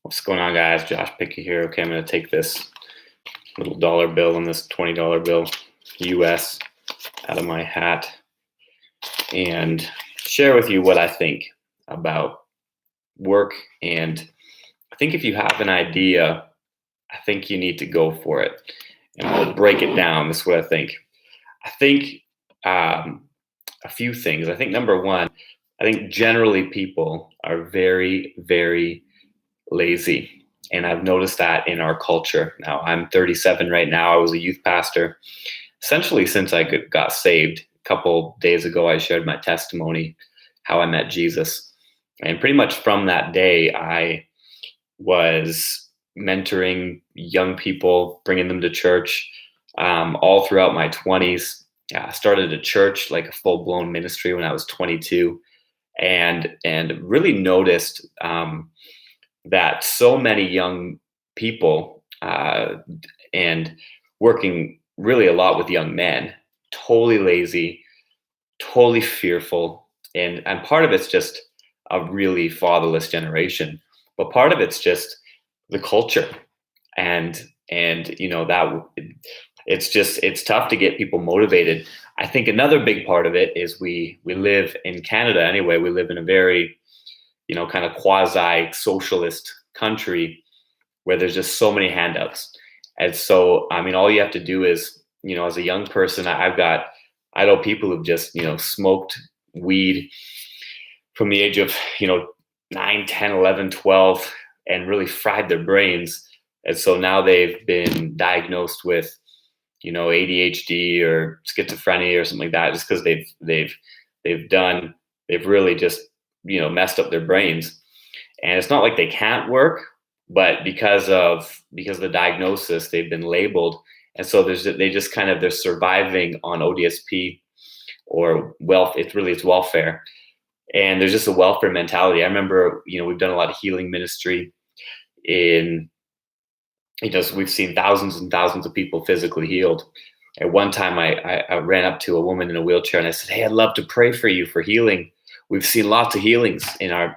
What's going on, guys? Josh Pitka here. Okay, I'm going to take this little dollar bill and this $20 bill US out of my hat and share with you what I think about work. And I think if you have an idea, I think you need to go for it. And I'll break it down. This is what I think. I think a few things. I think number one, I think generally people are very, very lazy. And I've noticed that in our culture. Now, I'm 37 right now. I was a youth pastor essentially since I got saved. A couple days ago, I shared my testimony, how I met Jesus. And pretty much from that day, I was mentoring young people, bringing them to church all throughout my 20s. I started a church, like a full-blown ministry, when I was 22, and really noticed that so many young people and working really a lot with young men, totally lazy, totally fearful. And part of it's just a really fatherless generation, but part of it's just the culture. And that it's tough to get people motivated. I think another big part of it is we live in Canada anyway. We live in a very kind of quasi socialist country where there's just so many handouts. And so, all you have to do is, as a young person, I know people who've just, smoked weed from the age of, 9, 10, 11, 12, and really fried their brains. And so now they've been diagnosed with, ADHD or schizophrenia or something like that, just because they've really just, messed up their brains. And it's not like they can't work, but because of the diagnosis, they've been labeled. And so they're surviving on ODSP or wealth. It's welfare. And there's just a welfare mentality. I remember, we've done a lot of healing ministry we've seen thousands and thousands of people physically healed. At one time, I ran up to a woman in a wheelchair and I said, "Hey, I'd love to pray for you for healing. We've seen lots of healings in our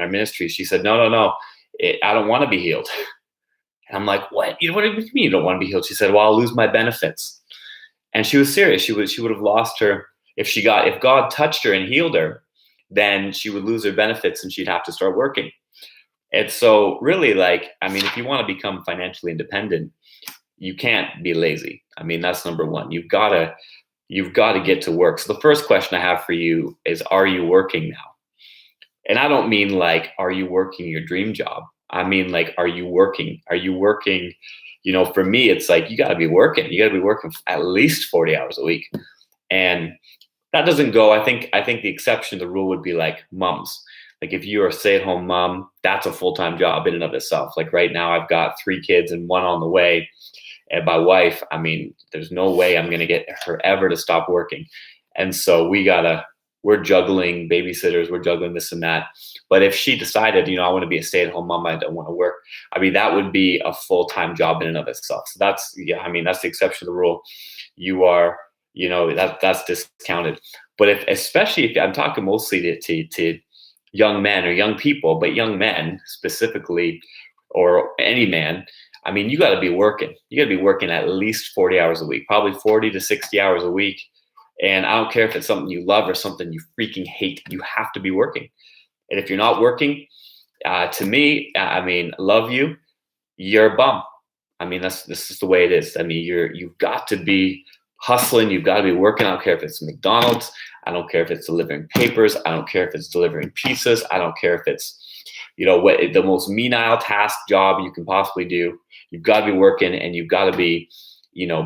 ministry." She said, No, I don't want to be healed. And I'm like, "What? What do you mean you don't want to be healed?" She said, "Well, I'll lose my benefits." And she was serious. She would have lost her if God touched her and healed her, then she would lose her benefits and she'd have to start working. And so really, if you want to become financially independent, you can't be lazy. That's number one. You've got to get to work. So the first question I have for you is, are you working now? And I don't mean are you working your dream job? I mean, are you working? Are you working? For me, it's you got to be working. You got to be working at least 40 hours a week. And that doesn't go. I think the exception to the rule would be moms. If you're a stay-at-home mom, that's a full-time job in and of itself. Right now, I've got 3 kids and 1 on the way. And my wife, there's no way I'm going to get her ever to stop working. And so we're juggling babysitters, we're juggling this and that. But if she decided, I want to be a stay-at-home mom, I don't want to work, that would be a full-time job in and of itself. So that's the exception to the rule. You are, that's discounted. But especially if I'm talking mostly to young men or young people, but young men specifically, or any man, you got to be working. You got to be working at least 40 hours a week, probably 40 to 60 hours a week. And I don't care if it's something you love or something you freaking hate, you have to be working. And if you're not working, to me, love you, you're a bum. This is the way it is. You've got to be hustling. You've got to be working. I don't care if it's McDonald's. I don't care if it's delivering papers. I don't care if it's delivering pizzas. I don't care if it's, what the most menial task job you can possibly do. You've got to be working, and you've got to be,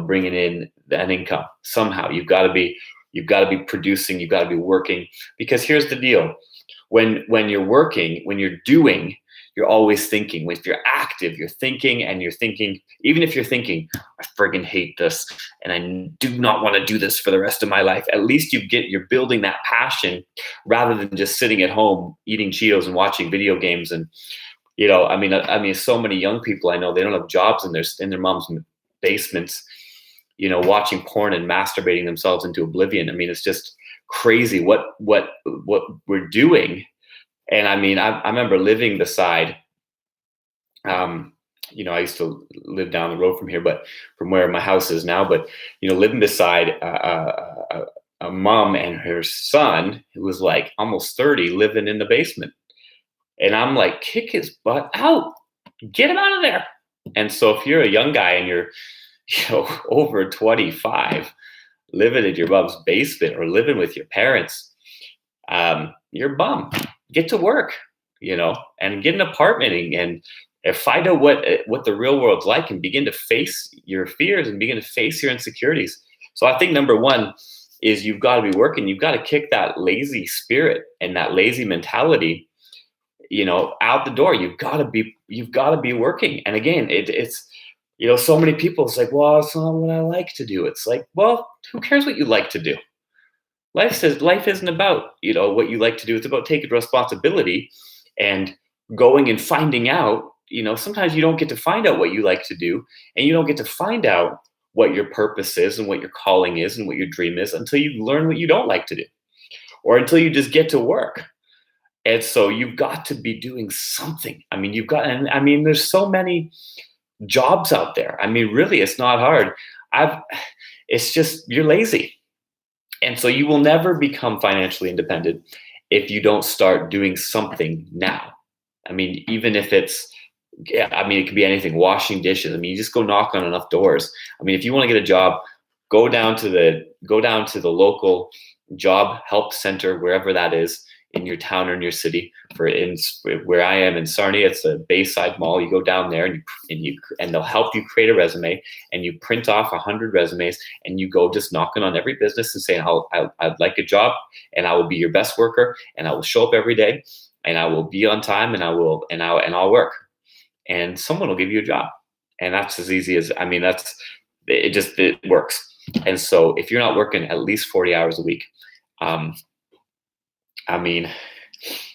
bringing in an income somehow. You've got to be producing. You've got to be working, because here's the deal: when you're working, when you're doing, you're always thinking. When you're active, you're thinking, and you're thinking. Even if you're thinking, "I friggin' hate this, and I do not want to do this for the rest of my life," at least you're building that passion, rather than just sitting at home eating Cheetos and watching video games. And so many young people I know, they don't have jobs in their mom's basements, watching porn and masturbating themselves into oblivion. It's just crazy what we're doing. And I remember living beside Um, I used to live down the road from here, but from where my house is now, but living beside a mom and her son who was like almost 30, living in the basement. And I'm like, kick his butt out, get him out of there. And so if you're a young guy and you're, over 25, living in your mom's basement or living with your parents, you're a bum. Get to work, and get an apartment and find out what the real world's like and begin to face your fears and begin to face your insecurities. So I think number one is you've got to be working. You've got to kick that lazy spirit and that lazy mentality, out the door. You've got to be working. And again, it's so many people, it's like, well, it's not what I like to do. It's like, well, who cares what you like to do? Life isn't about, what you like to do. It's about taking responsibility and going and finding out. Sometimes you don't get to find out what you like to do, and you don't get to find out what your purpose is and what your calling is and what your dream is until you learn what you don't like to do, or until you just get to work. And so you've got to be doing something. There's so many jobs out there. Really, it's not hard. It's just you're lazy. And so you will never become financially independent if you don't start doing something now. Even if it's, it could be anything, washing dishes. You just go knock on enough doors. If you want to get a job, go down to the local job help center, wherever that is in your town or in your city. Where I am in Sarnia, it's a Bayside Mall. You go down there and they'll help you create a resume, and you print off 100 resumes, and you go just knocking on every business and saying, I'd like a job, and I will be your best worker, and I will show up every day, and I will be on time, and I'll work, and someone will give you a job. And that's as easy as, it works. And so if you're not working at least 40 hours a week, and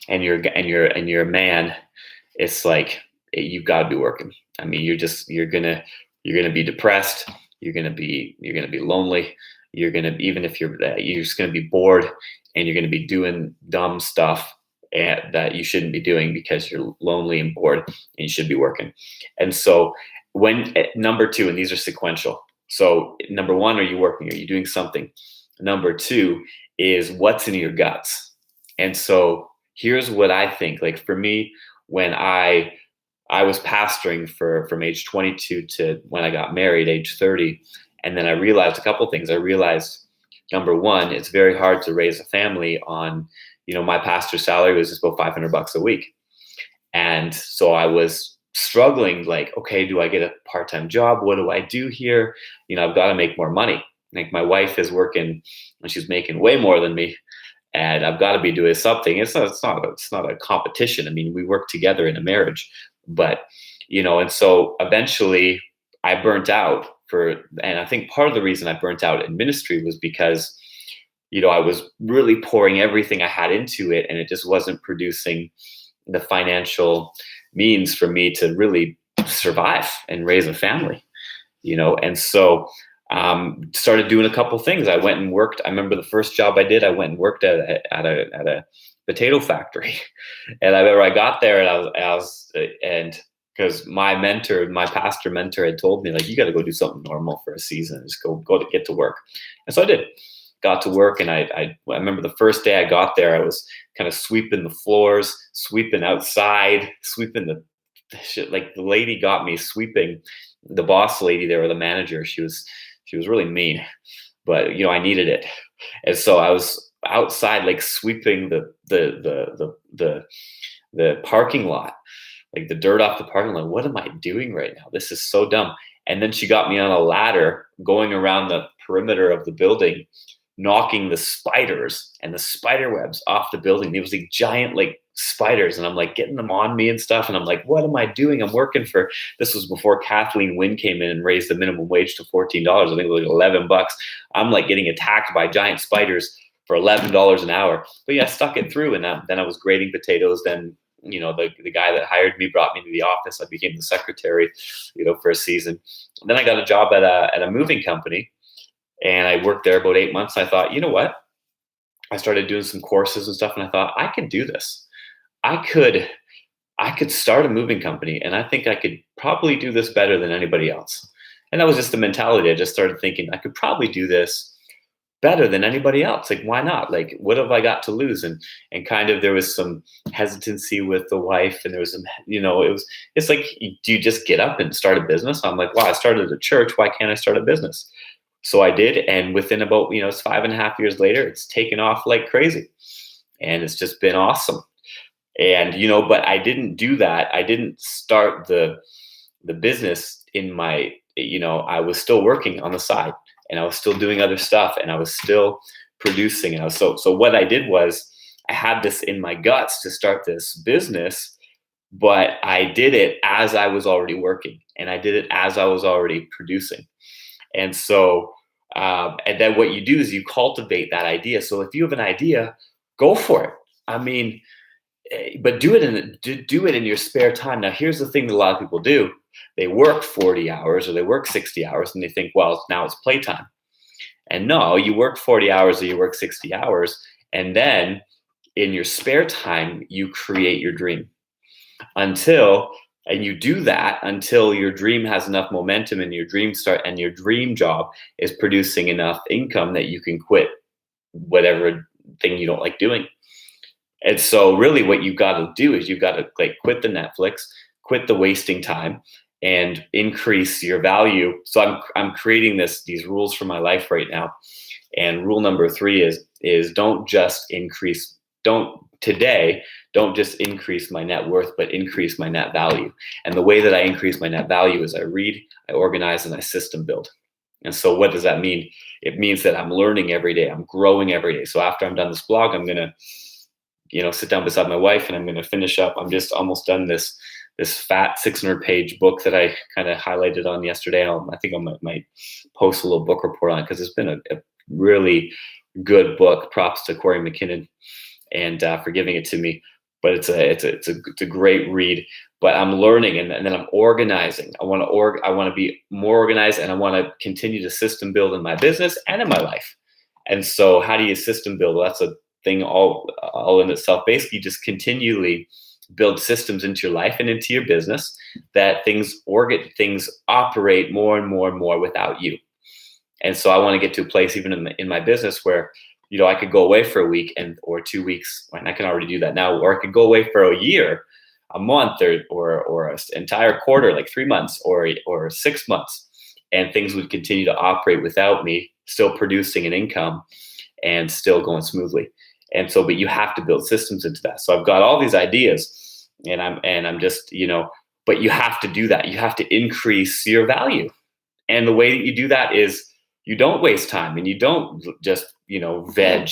you're a man, it's like you've got to be working. You're gonna be depressed. You're gonna be lonely. Even if you're just gonna be bored, and you're gonna be doing dumb stuff that you shouldn't be doing because you're lonely and bored, and you should be working. And so number two, and these are sequential. So number one, are you working? Are you doing something? Number two is what's in your guts. And so here's what I think. Like for me, when I was pastoring from age 22 to when I got married, age 30, and then I realized a couple things. I realized, number one, it's very hard to raise a family on, my pastor's salary was just about $500 a week. And so I was struggling, like, okay, do I get a part-time job? What do I do here? I've got to make more money. Like my wife is working and she's making way more than me, and I've got to be doing something. It's not a competition. We work together in a marriage, but and so eventually I burnt out and I think part of the reason I burnt out in ministry was because, I was really pouring everything I had into it, and it just wasn't producing the financial means for me to really survive and raise a family, and so started doing a couple things. I went and worked. I remember the first job I did, I went and worked at a potato factory. And I remember I got there and because my pastor mentor had told me, like, you got to go do something normal for a season. Just go to get to work. And so I did. Got to work, and I remember the first day I got there, I was kind of sweeping the floors, sweeping outside, sweeping the shit. Like the lady got me sweeping. The boss lady there, or the manager, she was really mean, but I needed it. And so I was outside, like sweeping the parking lot, like the dirt off the parking lot. What am I doing right now? This is so dumb. And then she got me on a ladder going around the perimeter of the building, knocking the spiders and the spider webs off the building. It was like giant, like spiders, and I'm like getting them on me and stuff. And I'm like, what am I doing? I'm working this was before Kathleen Wynne came in and raised the minimum wage to $14. I think it was like $11. I'm like getting attacked by giant spiders for $11 an hour. But yeah, I stuck it through. And then I was grading potatoes. Then, the guy that hired me brought me to the office. I became the secretary, for a season. And then I got a job at a moving company. And I worked there about 8 months. I thought, you know what? I started doing some courses and stuff, and I thought, I could do this. I could start a moving company, and I think I could probably do this better than anybody else. And that was just the mentality. I just started thinking I could probably do this better than anybody else. Like, why not? Like, what have I got to lose? And kind of there was some hesitancy with the wife, and there was some, it's like, do you just get up and start a business? I'm like, wow, I started a church. Why can't I start a business? So I did, and within about, it's 5.5 years later, it's taken off like crazy, and it's just been awesome. And but I didn't do that. I didn't start the business in my, I was still working on the side, and I was still doing other stuff, and I was still producing. And I was so what I did was I had this in my guts to start this business, but I did it as I was already working, and I did it as I was already producing. And so, and then what you do is you cultivate that idea. So if you have an idea, go for it. I mean, but do it in your spare time. Now, here's the thing that a lot of people do. They work 40 hours or they work 60 hours and they think, well, now it's playtime. And no, you work 40 hours or you work 60 hours. And then in your spare time, you create your dream and you do that until your dream has enough momentum and your dream job is producing enough income that you can quit whatever thing you don't like doing. And so really what you've got to do is you've got to quit the Netflix, quit the wasting time, and increase your value. So I'm creating these rules for my life right now. And rule number 3 is don't just increase my net worth, but increase my net value. And the way that I increase my net value is I read, I organize, and I system build. And so what does that mean? It means that I'm learning every day. I'm growing every day. So after I'm done this blog, I'm going to sit down beside my wife and I'm going to finish up. I'm just almost done this fat 600-page book that I kind of highlighted on yesterday. I think I might post a little book report on it because it's been a really good book. Props to Corey McKinnon and for giving it to me. But it's a great read. But I'm learning and then I'm organizing. I want to be more organized, and I want to continue to system build in my business and in my life. And so how do you system build? Well, that's a thing all in itself. Basically, just continually build systems into your life and into your business that things operate more and more and more without you. And so I want to get to a place even in my business where I could go away for a week or 2 weeks, and I can already do that now, or I could go away for a year, a month, or an entire quarter, like 3 months or 6 months, and things would continue to operate without me, still producing an income and still going smoothly. And so, but you have to build systems into that. So I've got all these ideas, and I'm just, but you have to do that. You have to increase your value. And the way that you do that is you don't waste time, and you don't just, veg.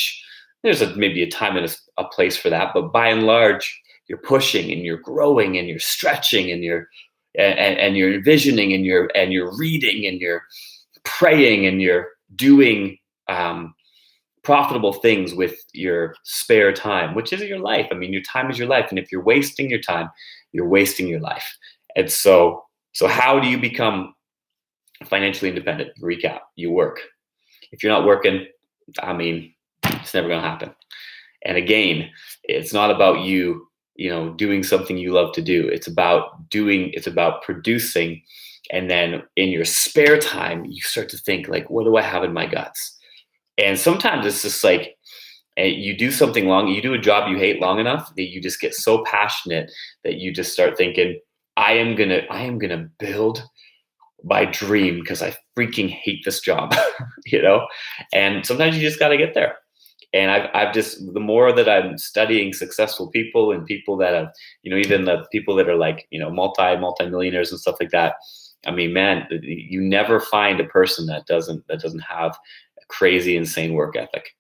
There's maybe a time and a place for that, but by and large, you're pushing and you're growing and you're stretching and you're envisioning and you're reading and you're praying and you're doing profitable things with your spare time, which is your life. I mean, your time is your life. And if you're wasting your time, you're wasting your life. And so how do you become financially independent? Recap: you work. If you're not working, I mean, it's never going to happen. And again, it's not about you doing something you love to do. It's about producing. And then in your spare time, you start to think like, what do I have in my guts? And sometimes it's just like, you do something you do a job you hate long enough that you just get so passionate that you just start thinking, I am gonna build my dream because I freaking hate this job, And sometimes you just got to get there. And I've just, the more that I'm studying successful people and people that have, even the people that are like, multi-millionaires and stuff like that. I mean, man, you never find a person that doesn't have a crazy, insane work ethic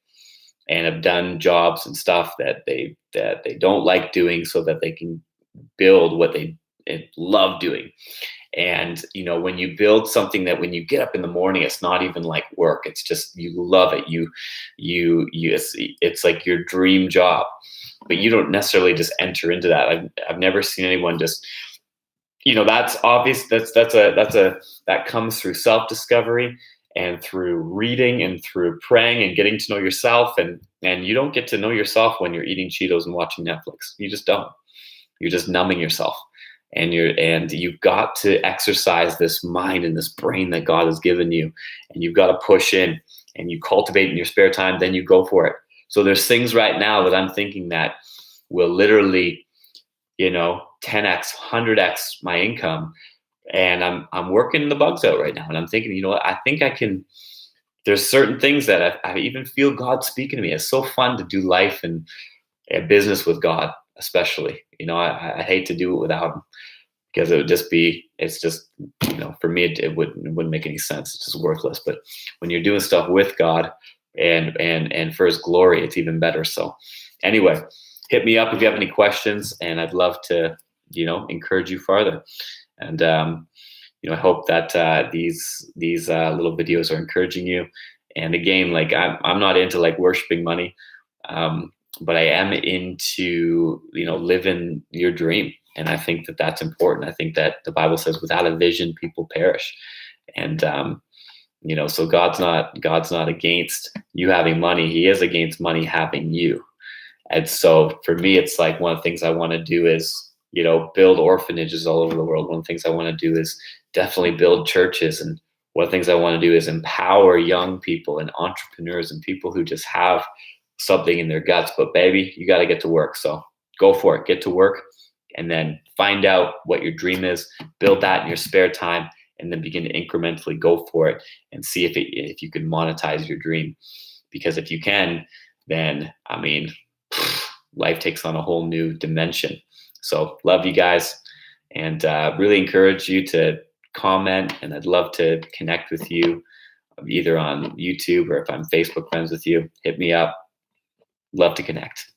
and have done jobs and stuff that they don't like doing so that they can build what they love doing. And, when you build something that when you get up in the morning, it's not even like work. It's just, you love it. It's like your dream job, but you don't necessarily just enter into that. I've never seen anyone just, that's obvious. That comes through self-discovery and through reading and through praying and getting to know yourself. And you don't get to know yourself when you're eating Cheetos and watching Netflix. You just don't. You're just numbing yourself. And you've got to exercise this mind and this brain that God has given you, and you've got to push in, and you cultivate in your spare time, then you go for it. So there's things right now that I'm thinking that will literally, 10x, 100x my income, and I'm working the bugs out right now, and I'm thinking, what, I think I can. There's certain things that I even feel God speaking to me. It's so fun to do life and business with God, especially. I hate to do it without him, because it's just, for me, it wouldn't make any sense. It's just worthless. But when you're doing stuff with God and for his glory, it's even better. So anyway, hit me up if you have any questions, and I'd love to, encourage you further. And, I hope that these little videos are encouraging you. And again, like I'm not into like worshiping money, but I am into, living your dream. And I think that that's important. I think that the Bible says without a vision, people perish. And, so God's not against you having money. He is against money having you. And so for me, it's like one of the things I want to do is, build orphanages all over the world. One of the things I want to do is definitely build churches. And one of the things I want to do is empower young people and entrepreneurs and people who just have something in their guts. But baby, you got to get to work. So go for it, get to work, and then find out what your dream is, build that in your spare time, and then begin to incrementally go for it and see if you can monetize your dream. Because if you can, then, life takes on a whole new dimension. So love you guys, and really encourage you to comment, and I'd love to connect with you either on YouTube, or if I'm Facebook friends with you, hit me up. Love to connect.